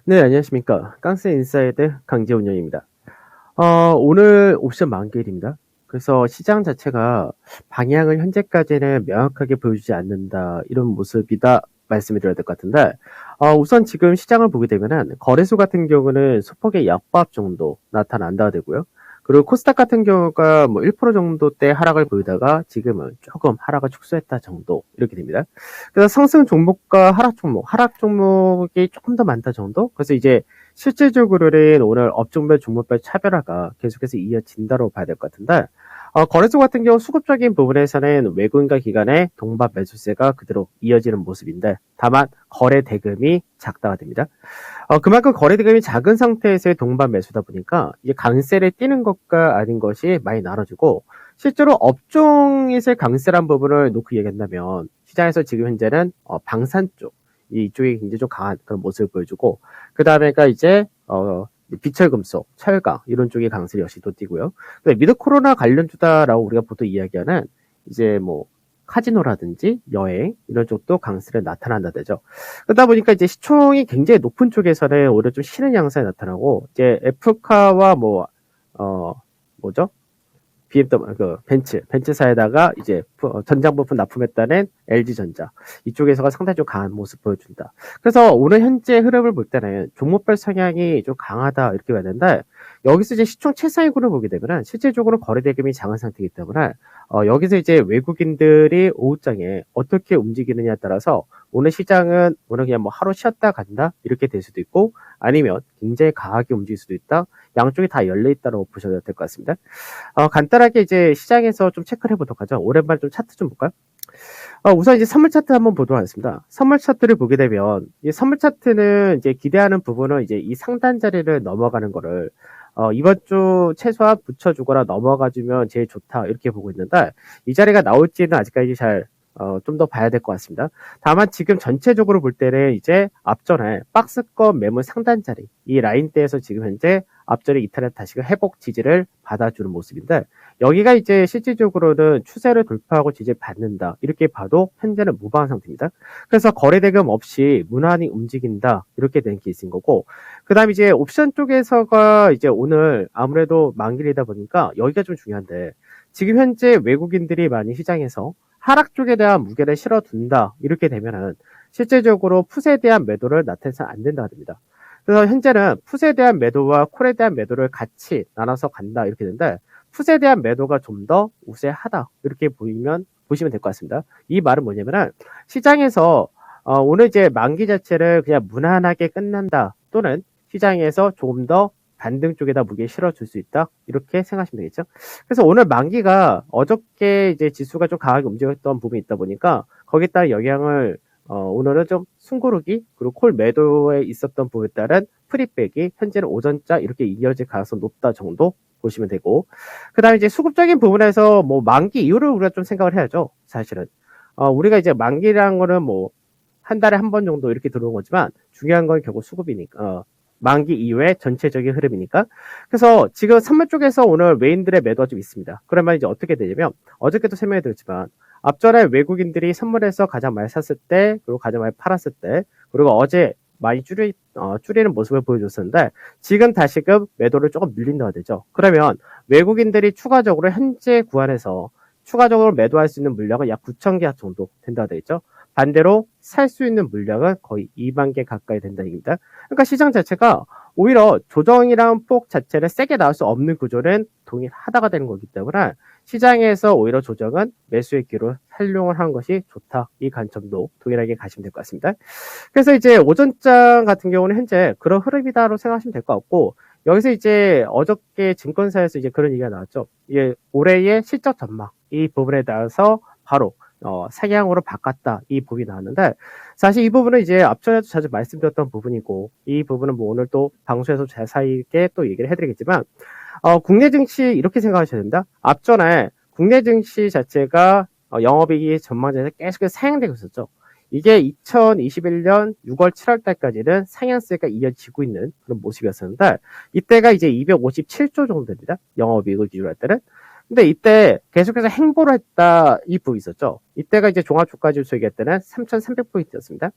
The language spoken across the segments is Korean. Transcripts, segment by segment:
네, 안녕하십니까. 깡스 인사이드 강재운영입니다. 오늘 옵션 만기일입니다. 그래서 시장 자체가 방향을 현재까지는 명확하게 보여주지 않는다, 이런 모습이다 말씀을 드려야 될 것 같은데, 우선 지금 시장을 보게 되면은 거래소 같은 경우는 소폭의 약밥 정도 나타난다 되고요. 그리고 코스닥 같은 경우가 뭐 1% 정도대 하락을 보이다가 지금은 조금 하락을 축소했다 정도 이렇게 됩니다. 그래서 상승 종목과 하락 종목이 조금 더 많다 정도. 그래서 이제 실질적으로는 오늘 업종별 종목별 차별화가 계속해서 이어진다고 봐야 될 것 같은데, 거래소 같은 경우 수급적인 부분에서는 외국인과 기관의 동반 매수세가 그대로 이어지는 모습인데, 다만 거래 대금이 작다가 됩니다. 그만큼 거래 대금이 작은 상태에서의 동반 매수다 보니까 이제 강세를 띄는 것과 아닌 것이 많이 나눠지고, 실제로 업종에서의 강세란 부분을 놓고 얘기한다면 시장에서 지금 현재는 방산 쪽, 이쪽이 굉장히 좀 강한 그런 모습을 보여주고, 그 다음에가 이제 비철금속, 철강 이런 쪽의 강세를 역시 또 띄고요. 미드 코로나 관련주다라고 우리가 보통 이야기하는 이제 뭐 카지노라든지 여행 이런 쪽도 강세를 나타난다 되죠. 그러다 보니까 이제 시총이 굉장히 높은 쪽에서는 오히려 좀 쉬는 양상이 나타나고, 이제 에프카와 뭐죠? BMW, 벤츠사에다가 이제 전장 부품 납품했다는 LG전자. 이쪽에서가 상당히 좀 강한 모습 보여준다. 그래서 오늘 현재 흐름을 볼 때는 종목별 성향이 좀 강하다 이렇게 봐야 되는데, 여기서 이제 시총 최상위군을 보게 되면은 실질적으로 거래대금이 작은 상태이기 때문에, 여기서 이제 외국인들이 오후장에 어떻게 움직이느냐에 따라서 오늘 시장은 오늘 그냥 뭐 하루 쉬었다 간다 이렇게 될 수도 있고, 아니면 굉장히 강하게 움직일 수도 있다. 양쪽이 다 열려 있다고 보셔야 될 것 같습니다. 간단하게 이제 시장에서 좀 체크를 해보도록 하죠. 오랜만에 좀 차트 좀 볼까요? 우선 이제 선물 차트 한번 보도록 하겠습니다. 선물 차트를 보게 되면, 이 선물 차트는 이제 기대하는 부분은 이제 이 상단 자리를 넘어가는 거를, 이번 주 최소한 붙여주거나 넘어가주면 제일 좋다, 이렇게 보고 있는데, 이 자리가 나올지는 아직까지 좀 더 봐야 될 것 같습니다. 다만 지금 전체적으로 볼 때는 이제 앞전에 박스권 매물 상단 자리, 이 라인대에서 지금 현재 앞전에 이탈한 다시 회복 지지를 받아주는 모습인데, 여기가 이제 실질적으로는 추세를 돌파하고 지지를 받는다 이렇게 봐도 현재는 무방한 상태입니다. 그래서 거래대금 없이 무난히 움직인다 이렇게 된 케이스인 거고, 그 다음 이제 옵션 쪽에서가 이제 오늘 아무래도 만기이다 보니까 여기가 좀 중요한데, 지금 현재 외국인들이 많이 시장에서 하락 쪽에 대한 무게를 실어둔다 이렇게 되면은 실질적으로 풋에 대한 매도를 나타내서 안 된다가 됩니다. 그래서 현재는 풋에 대한 매도와 콜에 대한 매도를 같이 나눠서 간다 이렇게 되는데, 풋에 대한 매도가 좀 더 우세하다 이렇게 보시면 될 것 같습니다. 이 말은 뭐냐면은 시장에서 오늘 이제 만기 자체를 그냥 무난하게 끝난다, 또는 시장에서 조금 더 반등 쪽에다 무게 실어줄 수 있다 이렇게 생각하시면 되겠죠. 그래서 오늘 만기가 어저께 이제 지수가 좀 강하게 움직였던 부분이 있다 보니까 거기에 따른 영향을 오늘은 좀 숨고르기 그리고 콜 매도에 있었던 부분에 따른 프리백이 현재는 오전자 이렇게 이어질 가능성이 높다 정도 보시면 되고, 그 다음에 이제 수급적인 부분에서 뭐 만기 이후를 우리가 좀 생각을 해야죠. 사실은 우리가 이제 만기라는 거는 뭐 한 달에 한 번 정도 이렇게 들어온 거지만, 중요한 건 결국 수급이니까, 만기 이후에 전체적인 흐름이니까. 그래서 지금 선물 쪽에서 오늘 외인들의 매도가 좀 있습니다. 그러면 이제 어떻게 되냐면, 어저께도 설명해 드렸지만 앞전에 외국인들이 선물에서 가장 많이 샀을 때, 그리고 가장 많이 팔았을 때, 그리고 어제 많이 줄이는 모습을 보여줬었는데, 지금 다시금 매도를 조금 밀린다고 되죠. 그러면 외국인들이 추가적으로 현재 구간에서 추가적으로 매도할 수 있는 물량은 약 9천 개 정도 된다고 되어 있죠. 반대로 살 수 있는 물량은 거의 2만 개 가까이 된다 얘기입니다. 그러니까 시장 자체가 오히려 조정이랑 폭 자체를 세게 나올 수 없는 구조는 동일하다가 되는 거기 때문에, 시장에서 오히려 조정은 매수의 기로 활용을 한 것이 좋다, 이 관점도 동일하게 가시면 될 것 같습니다. 그래서 이제 오전장 같은 경우는 현재 그런 흐름이다로 생각하시면 될 것 같고, 여기서 이제 어저께 증권사에서 이제 그런 얘기가 나왔죠. 이게 올해의 실적 전망 이 부분에 따라서 바로 상향으로 바꿨다 이 부분이 나왔는데, 사실 이 부분은 이제 앞전에도 자주 말씀드렸던 부분이고, 이 부분은 뭐 오늘 또 방송에서 자세하게 또 얘기를 해드리겠지만, 국내 증시 이렇게 생각하셔야 됩니다. 앞전에 국내 증시 자체가 영업이익 전망자에서 계속해서 상향되고 있었죠. 이게 2021년 6월 7월 달까지는 상향세가 이어지고 있는 그런 모습이었었는데, 이때가 이제 257조 정도 됩니다. 영업이익을 기준으로 할 때는. 근데 이때 계속해서 행보를 했다 이 부분이 있었죠. 이때가 이제 종합주가지수 얘기할 때는 3,300포인트였습니다.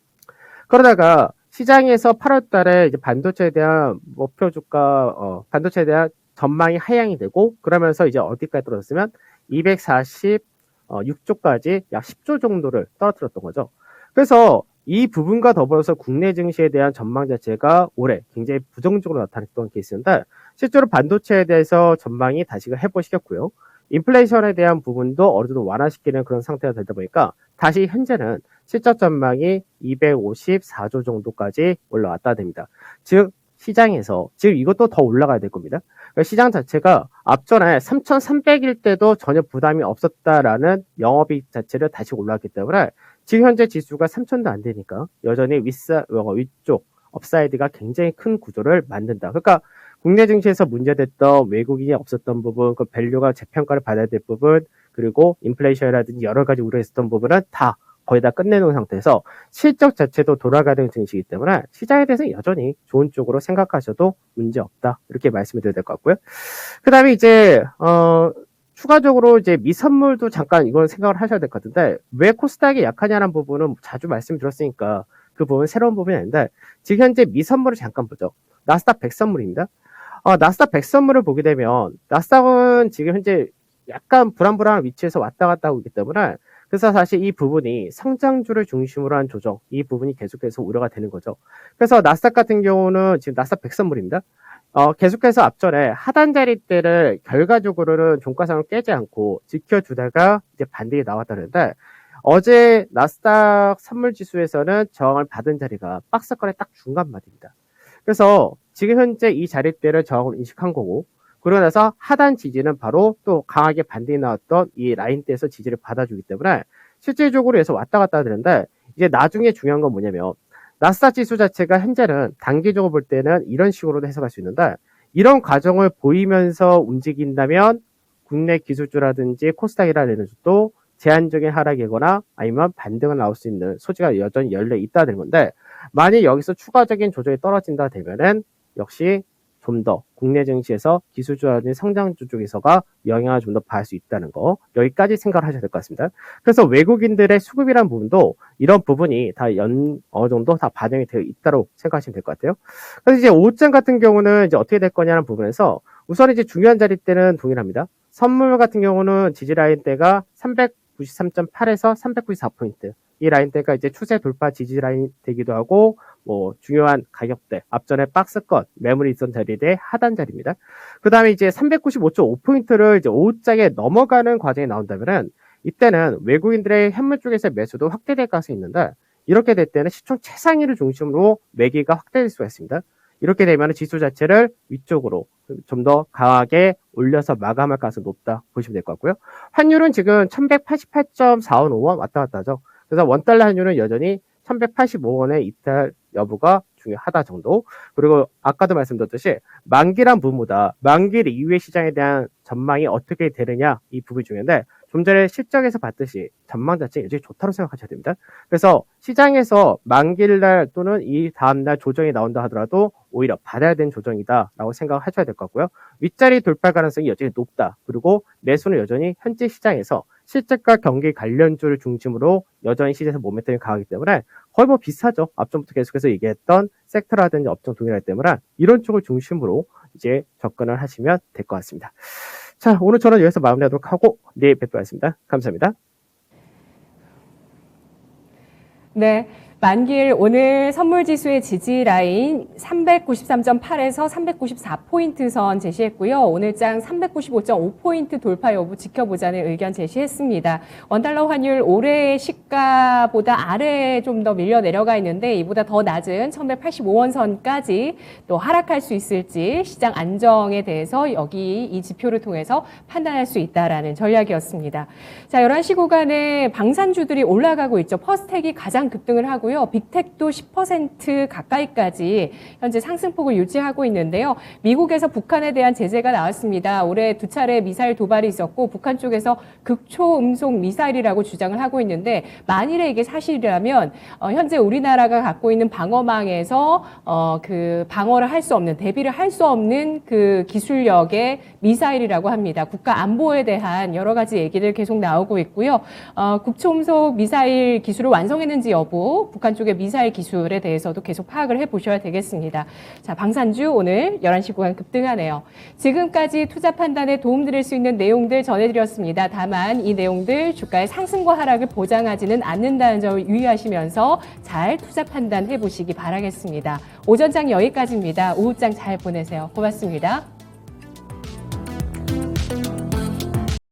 그러다가 시장에서 8월 달에 이제 반도체에 대한 목표 주가, 반도체에 대한 전망이 하향이 되고, 그러면서 이제 어디까지 떨어졌으면 246조까지 약 10조 정도를 떨어뜨렸던 거죠. 그래서 이 부분과 더불어서 국내 증시에 대한 전망 자체가 올해 굉장히 부정적으로 나타났던 케이스인데, 실제로 반도체에 대해서 전망이 다시금 회복시켰고요. 인플레이션에 대한 부분도 어느 정도 완화시키는 그런 상태가 되다 보니까 다시 현재는 실적 전망이 254조 정도까지 올라왔다 됩니다. 즉 시장에서 지금 이것도 더 올라가야 될 겁니다. 그러니까 시장 자체가 앞전에 3,300일 때도 전혀 부담이 없었다라는 영업이익 자체를 다시 올라왔기 때문에 지금 현재 지수가 3,000도 안 되니까 여전히 위쪽 업사이드가 굉장히 큰 구조를 만든다. 그러니까 국내 증시에서 문제됐던 외국인이 없었던 부분, 그 밸류가 재평가를 받아야 될 부분, 그리고 인플레이션이라든지 여러 가지 우려했었던 부분은 다 거의 다 끝내놓은 상태에서 실적 자체도 돌아가는 증시이기 때문에 시장에 대해서 여전히 좋은 쪽으로 생각하셔도 문제없다. 이렇게 말씀을 드려야 될 것 같고요. 그 다음에 이제, 추가적으로 이제 미선물도 잠깐 이건 생각을 하셔야 될 것 같은데, 왜 코스닥이 약하냐는 부분은 자주 말씀드렸으니까 그 부분 새로운 부분이 아닌데, 지금 현재 미선물을 잠깐 보죠. 나스닥 100 선물입니다. 나스닥 100 선물을 보게 되면, 나스닥은 지금 현재 약간 불안불안한 위치에서 왔다 갔다 하고 있기 때문에, 그래서 사실 이 부분이 성장주를 중심으로 한 조정, 이 부분이 계속해서 우려가 되는 거죠. 그래서 나스닥 같은 경우는 지금 나스닥 100 선물입니다. 계속해서 앞전에 하단 자리대를 결과적으로는 종가상을 깨지 않고 지켜주다가 이제 반등이 나왔다는데, 어제 나스닥 선물 지수에서는 저항을 받은 자리가 박스권의 딱 중간마디입니다. 그래서 지금 현재 이 자리대를 저항으로 인식한 거고, 그러고 나서 하단 지지는 바로 또 강하게 반등이 나왔던 이 라인대에서 지지를 받아주기 때문에 실질적으로 해서 왔다 갔다 하는데, 이제 나중에 중요한 건 뭐냐면 나스닥 지수 자체가 현재는 단기적으로 볼 때는 이런 식으로도 해석할 수 있는데, 이런 과정을 보이면서 움직인다면 국내 기술주라든지 코스닥이라는 것도 제한적인 하락이거나 아니면 반등을 나올 수 있는 소지가 여전히 열려 있다는 건데, 만약 여기서 추가적인 조정이 떨어진다 되면은 역시 좀 더 국내 증시에서 기술주라든지 성장주 쪽에서가 영향을 좀 더 받을 수 있다는 거, 여기까지 생각을 하셔야 될 것 같습니다. 그래서 외국인들의 수급이란 부분도 이런 부분이 다 어느 정도 다 반영이 되어 있다고 생각하시면 될 것 같아요. 그래서 이제 오후장 같은 경우는 이제 어떻게 될 거냐는 부분에서 우선 이제 중요한 자리대는 동일합니다. 선물 같은 경우는 지지 라인대가 393.8에서 394포인트. 이 라인대가 이제 추세 돌파 지지 라인 되기도 하고, 뭐 중요한 가격대, 앞전에 박스권 매물이 있던 자리대 하단 자리입니다. 그 다음에 이제 395.5포인트를 이제 오후장에 넘어가는 과정이 나온다면은 이때는 외국인들의 현물 쪽에서 매수도 확대될 가능성이 있는데, 이렇게 될 때는 시총 최상위를 중심으로 매기가 확대될 수가 있습니다. 이렇게 되면 지수 자체를 위쪽으로 좀 더 강하게 올려서 마감할 가능성이 높다 보시면 될 것 같고요. 환율은 지금 1188.455원 왔다 갔다 하죠. 그래서 원달러 환율은 여전히 1185원의 이탈 여부가 중요하다 정도. 그리고 아까도 말씀드렸듯이 만기란 부분보다 만기 이후의 시장에 대한 전망이 어떻게 되느냐, 이 부분이 중요한데, 좀 전에 실적에서 봤듯이 전망 자체가 여전히 좋다고 생각하셔야 됩니다. 그래서 시장에서 만기일날 또는 이 다음날 조정이 나온다 하더라도 오히려 받아야 되는 조정이다라고 생각하셔야 될 것 같고요. 윗자리 돌파 가능성이 여전히 높다. 그리고 매수는 여전히 현재 시장에서 실적과 경기 관련주를 중심으로 여전히 시장에서 모멘텀이 강하기 때문에 거의 뭐 비슷하죠. 앞전부터 계속해서 얘기했던 섹터라든지 업종 동일하기 때문에 이런 쪽을 중심으로 이제 접근을 하시면 될 것 같습니다. 자, 오늘 저는 여기서 마무리하도록 하고 내일 뵙도록 하겠습니다. 감사합니다. 네. 만기일 오늘 선물지수의 지지 라인 393.8에서 394포인트 선 제시했고요. 오늘장 395.5포인트 돌파 여부 지켜보자는 의견 제시했습니다. 원달러 환율 올해의 시가보다 아래에 좀 더 밀려 내려가 있는데, 이보다 더 낮은 1185원 선까지 또 하락할 수 있을지 시장 안정에 대해서 여기 이 지표를 통해서 판단할 수 있다라는 전략이었습니다. 자, 11시 구간에 방산주들이 올라가고 있죠. 퍼스텍이 가장 급등을 하고요. 빅텍도 10% 가까이까지 현재 상승폭을 유지하고 있는데요. 미국에서 북한에 대한 제재가 나왔습니다. 올해 2차례 미사일 도발이 있었고, 북한 쪽에서 극초음속 미사일이라고 주장을 하고 있는데, 만일에 이게 사실이라면 현재 우리나라가 갖고 있는 방어망에서 그 방어를 할 수 없는, 대비를 할 수 없는 그 기술력의 미사일이라고 합니다. 국가 안보에 대한 여러 가지 얘기들 계속 나오고 있고요. 극초음속 미사일 기술을 완성했는지 여부, 북한 쪽의 미사일 기술에 대해서도 계속 파악을 해보셔야 되겠습니다. 자, 방산주 오늘 11시 구간 급등하네요. 지금까지 투자 판단에 도움드릴 수 있는 내용들 전해드렸습니다. 다만 이 내용들 주가의 상승과 하락을 보장하지는 않는다는 점을 유의하시면서 잘 투자 판단해 보시기 바라겠습니다. 오전장 여기까지입니다. 오후장 잘 보내세요. 고맙습니다.